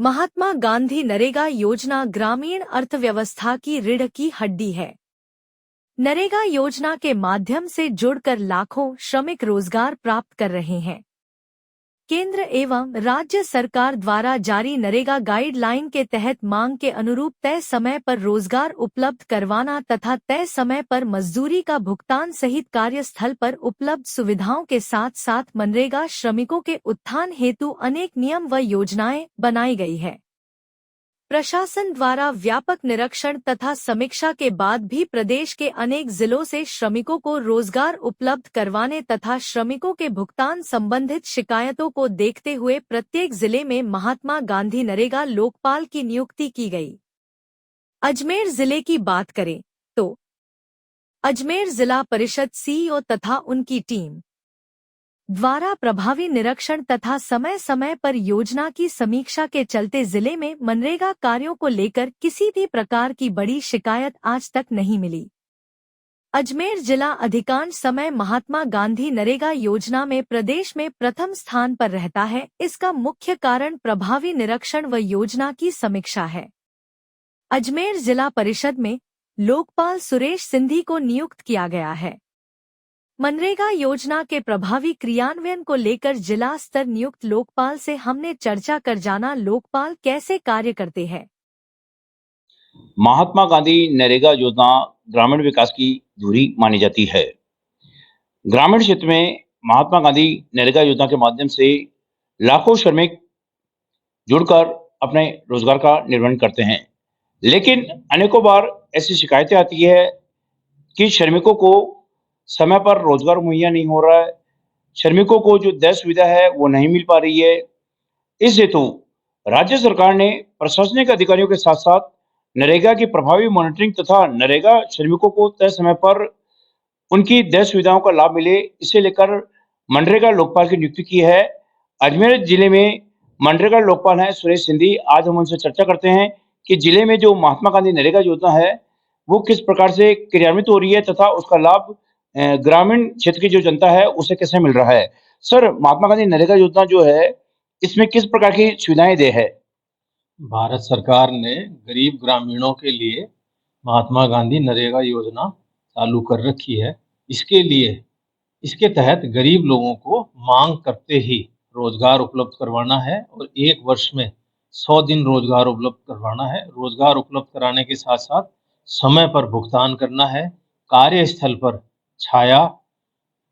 महात्मा गांधी नरेगा योजना ग्रामीण अर्थव्यवस्था की रीढ़ की हड्डी है। नरेगा योजना के माध्यम से जुड़कर लाखों श्रमिक रोजगार प्राप्त कर रहे हैं। केंद्र एवं राज्य सरकार द्वारा जारी नरेगा गाइडलाइन के तहत मांग के अनुरूप तय समय पर रोजगार उपलब्ध करवाना तथा तय समय पर मजदूरी का भुगतान सहित कार्यस्थल पर उपलब्ध सुविधाओं के साथ साथ मनरेगा श्रमिकों के उत्थान हेतु अनेक नियम व योजनाएं बनाई गई है। प्रशासन द्वारा व्यापक निरीक्षण तथा समीक्षा के बाद भी प्रदेश के अनेक जिलों से श्रमिकों को रोजगार उपलब्ध करवाने तथा श्रमिकों के भुगतान संबंधित शिकायतों को देखते हुए प्रत्येक जिले में महात्मा गांधी नरेगा लोकपाल की नियुक्ति की गई। अजमेर जिले की बात करें तो अजमेर जिला परिषद सीईओ तथा उनकी टीम द्वारा प्रभावी निरीक्षण तथा समय समय पर योजना की समीक्षा के चलते जिले में मनरेगा कार्यों को लेकर किसी भी प्रकार की बड़ी शिकायत आज तक नहीं मिली। अजमेर जिला अधिकांश समय महात्मा गांधी नरेगा योजना में प्रदेश में प्रथम स्थान पर रहता है। इसका मुख्य कारण प्रभावी निरीक्षण व योजना की समीक्षा है। अजमेर जिला परिषद में लोकपाल सुरेश सिंधी को नियुक्त किया गया है। मनरेगा योजना के प्रभावी क्रियान्वयन को लेकर जिला स्तर नियुक्त लोकपाल से हमने चर्चा कर जाना लोकपाल कैसे कार्य करते हैं। महात्मा गांधी नरेगा योजना ग्रामीण विकास की धुरी मानी जाती है। ग्रामीण क्षेत्र में महात्मा गांधी नरेगा योजना के माध्यम से लाखों श्रमिक जुड़कर अपने रोजगार का निर्वहन करते हैं, लेकिन अनेकों बार ऐसी शिकायतें आती है कि श्रमिकों को समय पर रोजगार मुहैया नहीं हो रहा है, श्रमिकों को जो देय सुविधा है वो नहीं मिल पा रही है। इस हेतु राज्य सरकार ने प्रशासनिक अधिकारियों के साथ साथ नरेगा की प्रभावी मॉनिटरिंग तथा नरेगा श्रमिकों को तय समय पर उनकी देय सुविधाओं का लाभ मिले, इसे लेकर मनरेगा लोकपाल की नियुक्ति की है। अजमेर जिले में मनरेगा लोकपाल हैं सुरेश सिंधी। आज हम उनसे चर्चा करते हैं कि जिले में जो महात्मा गांधी नरेगा योजना है वो किस प्रकार से क्रियान्वित हो रही है तथा उसका लाभ ग्रामीण क्षेत्र की जो जनता है उसे कैसे मिल रहा है। सर, महात्मा गांधी नरेगा योजना जो है इसमें किस प्रकार की सुविधाएं दे है? भारत सरकार ने गरीब ग्रामीणों के लिए महात्मा गांधी नरेगा योजना चालू कर रखी है। इसके तहत गरीब लोगों को मांग करते ही रोजगार उपलब्ध करवाना है और एक वर्ष में 100 दिन रोजगार उपलब्ध करवाना है। रोजगार उपलब्ध कराने के साथ साथ समय पर भुगतान करना है। कार्यस्थल पर छाया,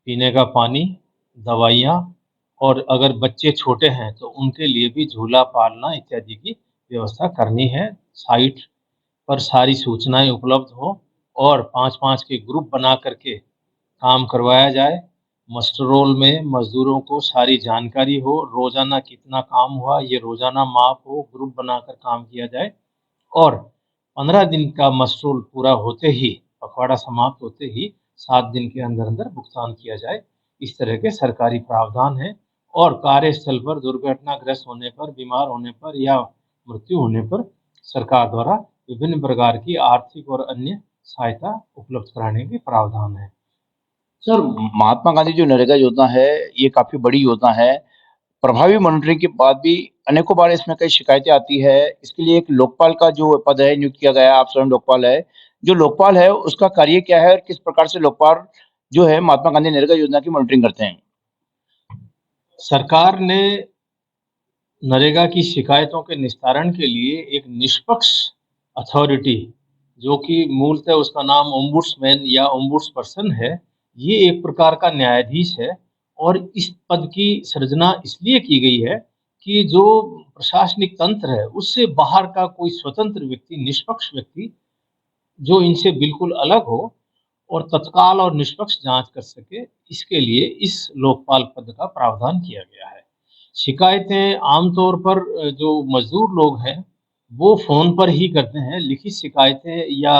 पीने का पानी, दवाइयाँ और अगर बच्चे छोटे हैं तो उनके लिए भी झूला पालना इत्यादि की व्यवस्था करनी है। साइट पर सारी सूचनाएं उपलब्ध हो और 5-5 के ग्रुप बना करके काम करवाया जाए। मस्टर रोल में मजदूरों को सारी जानकारी हो, रोजाना कितना काम हुआ ये रोजाना माप हो, ग्रुप बनाकर काम किया जाए और 15 दिन का मस्टर रोल पूरा होते ही, पखवाड़ा समाप्त होते ही 7 दिन के अंदर अंदर भुगतान किया जाए। इस तरह के सरकारी प्रावधान हैं और कार्यस्थल पर दुर्घटनाग्रस्त होने पर, बीमार होने पर या मृत्यु होने पर सरकार द्वारा विभिन्न प्रकार की आर्थिक और अन्य सहायता उपलब्ध कराने के प्रावधान है। सर, महात्मा गांधी जो नरेगा योजना है ये काफी बड़ी योजना है। प्रभावी मॉनिटरिंग के बाद भी अनेकों बार इसमें कई शिकायतें आती है। इसके लिए एक लोकपाल का जो पद है नियुक्त किया गया है, आप स्वयं लोकपाल है। जो लोकपाल है उसका कार्य क्या है और किस प्रकार से लोकपाल जो है महात्मा गांधी नरेगा योजना की मॉनिटरिंग करते हैं? सरकार ने नरेगा की शिकायतों के निस्तारण के लिए एक निष्पक्ष अथॉरिटी, जो कि मूलतः उसका नाम ओम्बुड्समैन या ओम्बुड्सपर्सन है, ये एक प्रकार का न्यायाधीश है और इस पद की सृजना इसलिए की गई है कि जो प्रशासनिक तंत्र है उससे बाहर का कोई स्वतंत्र व्यक्ति, निष्पक्ष व्यक्ति जो इनसे बिल्कुल अलग हो और तत्काल और निष्पक्ष जांच कर सके, इसके लिए इस लोकपाल पद का प्रावधान किया गया है। शिकायतें आमतौर पर जो मजदूर लोग हैं वो फ़ोन पर ही करते हैं। लिखित शिकायतें या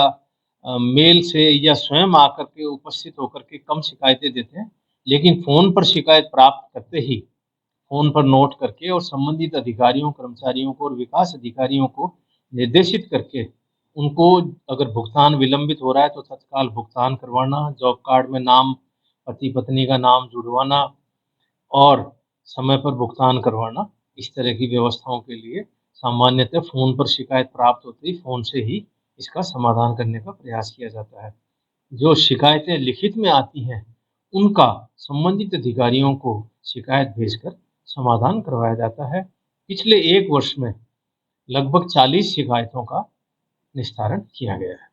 मेल से या स्वयं आकर के उपस्थित होकर के कम शिकायतें देते हैं, लेकिन फ़ोन पर शिकायत प्राप्त करते ही फ़ोन पर नोट करके और संबंधित अधिकारियों, कर्मचारियों को और विकास अधिकारियों को निर्देशित करके उनको अगर भुगतान विलंबित हो रहा है तो तत्काल भुगतान करवाना, जॉब कार्ड में नाम, पति पत्नी का नाम जुड़वाना और समय पर भुगतान करवाना, इस तरह की व्यवस्थाओं के लिए सामान्यतः फ़ोन पर शिकायत प्राप्त होते ही फ़ोन से ही इसका समाधान करने का प्रयास किया जाता है। जो शिकायतें लिखित में आती हैं, उनका संबंधित अधिकारियों को शिकायत भेजकर समाधान करवाया जाता है। पिछले 1 वर्ष में लगभग 40 शिकायतों का निस्तारण किया गया है।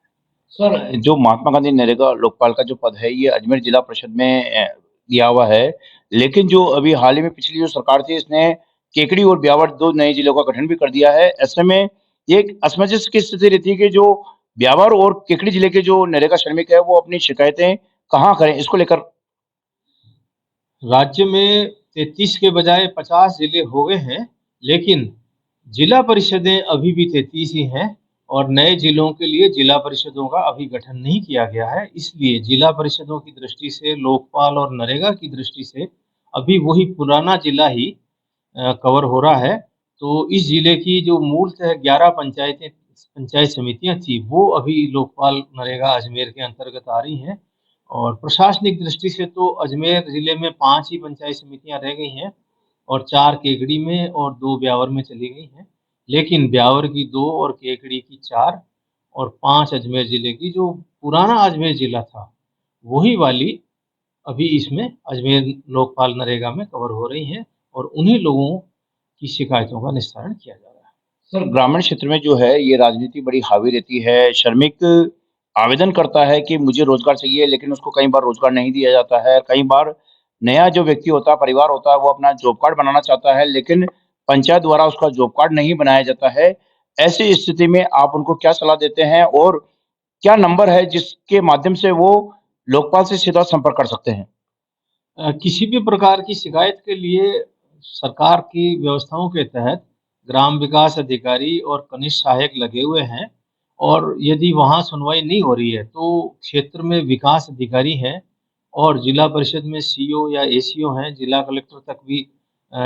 सर, जो महात्मा गांधी नरेगा लोकपाल का जो पद है, ये अजमेर जिला परिषद में दिया हुआ है, लेकिन जो अभी हाल ही में पिछली जो सरकार थी, इसने केकड़ी और ब्यावर 2 नए जिलों का गठन भी कर दिया है। ऐसे में ये एक असमंजस की स्थिति रहती है कि जो ब्यावर और केकड़ी जिले के जो नरेगा श्रमिक है, वो अपनी शिकायतें कहाँ करें? इसको लेकर राज्य में 33 के बजाय 50 जिले हो गए हैं, लेकिन जिला परिषदें अभी भी 33 ही हैं और नए जिलों के लिए जिला परिषदों का अभी गठन नहीं किया गया है। इसलिए जिला परिषदों की दृष्टि से, लोकपाल और नरेगा की दृष्टि से अभी वही पुराना जिला ही कवर हो रहा है। तो इस जिले की जो मूलतः 11 पंचायत समितियाँ थी, वो अभी लोकपाल नरेगा अजमेर के अंतर्गत आ रही हैं और प्रशासनिक दृष्टि से तो अजमेर ज़िले में 5 ही पंचायत समितियाँ रह गई हैं और 4 केकड़ी में और 2 ब्यावर में चली गई हैं। लेकिन ब्यावर की 2 और केकड़ी की 4 और 5 अजमेर ज़िले की जो पुराना अजमेर ज़िला था, वही वाली अभी इसमें अजमेर लोकपाल नरेगा में कवर हो रही हैं और उन्हीं लोगों की शिकायतों का निस्तारण किया जा रहा है। सर, ग्रामीण क्षेत्र में जो है, ये राजनीति बड़ी हावी रहती है। श्रमिक आवेदन करता है कि मुझे रोज़गार चाहिए, लेकिन उसको कई बार रोज़गार नहीं दिया जाता है। कई बार नया जो व्यक्ति होता है, परिवार होता है, वो अपना जॉब कार्ड बनाना चाहता है, लेकिन पंचायत द्वारा उसका जॉब कार्ड नहीं बनाया जाता है। ऐसी स्थिति में आप उनको क्या सलाह देते हैं और क्या नंबर है जिसके माध्यम से वो लोकपाल से सीधा संपर्क कर सकते हैं? किसी भी प्रकार की शिकायत के लिए सरकार की व्यवस्थाओं के तहत ग्राम विकास अधिकारी और कनिष्ठ सहायक लगे हुए हैं और यदि वहाँ सुनवाई नहीं हो रही है, तो क्षेत्र में विकास अधिकारी हैं और जिला परिषद में सीईओ या एसीओ हैं, जिला कलेक्टर तक भी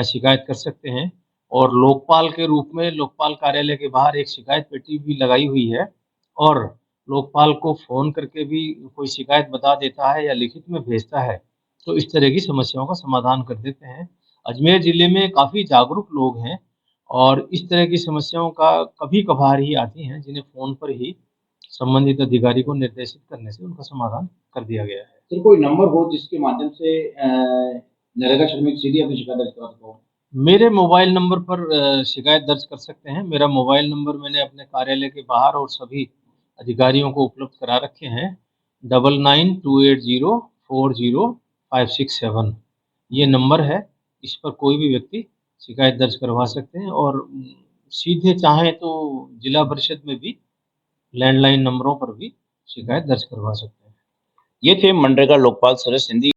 शिकायत कर सकते हैं और लोकपाल के रूप में लोकपाल कार्यालय के बाहर एक शिकायत पेटी भी लगाई हुई है और लोकपाल को फ़ोन करके भी कोई शिकायत बता देता है या लिखित में भेजता है, तो इस तरह की समस्याओं का समाधान कर देते हैं। अजमेर ज़िले में काफ़ी जागरूक लोग हैं और इस तरह की समस्याओं का कभी-कभार ही आती हैं, जिन्हें फ़ोन पर ही संबंधित अधिकारी को निर्देशित करने से उनका समाधान कर दिया गया है। सर, कोई नंबर हो जिसके माध्यम से नरेगा श्रमिक सीधे अपनी शिकायत दर्ज करा सकता हो? मेरे मोबाइल नंबर पर शिकायत दर्ज कर सकते हैं। मेरा मोबाइल नंबर मैंने अपने कार्यालय के बाहर और सभी अधिकारियों को उपलब्ध करा रखे हैं, 9928040567 ये नंबर है। इस पर कोई भी व्यक्ति शिकायत दर्ज करवा सकते हैं और सीधे चाहें तो जिला परिषद में भी लैंडलाइन नंबरों पर भी शिकायत दर्ज करवा सकते हैं। ये थे मनरेगा लोकपाल सुरेश सिंधी।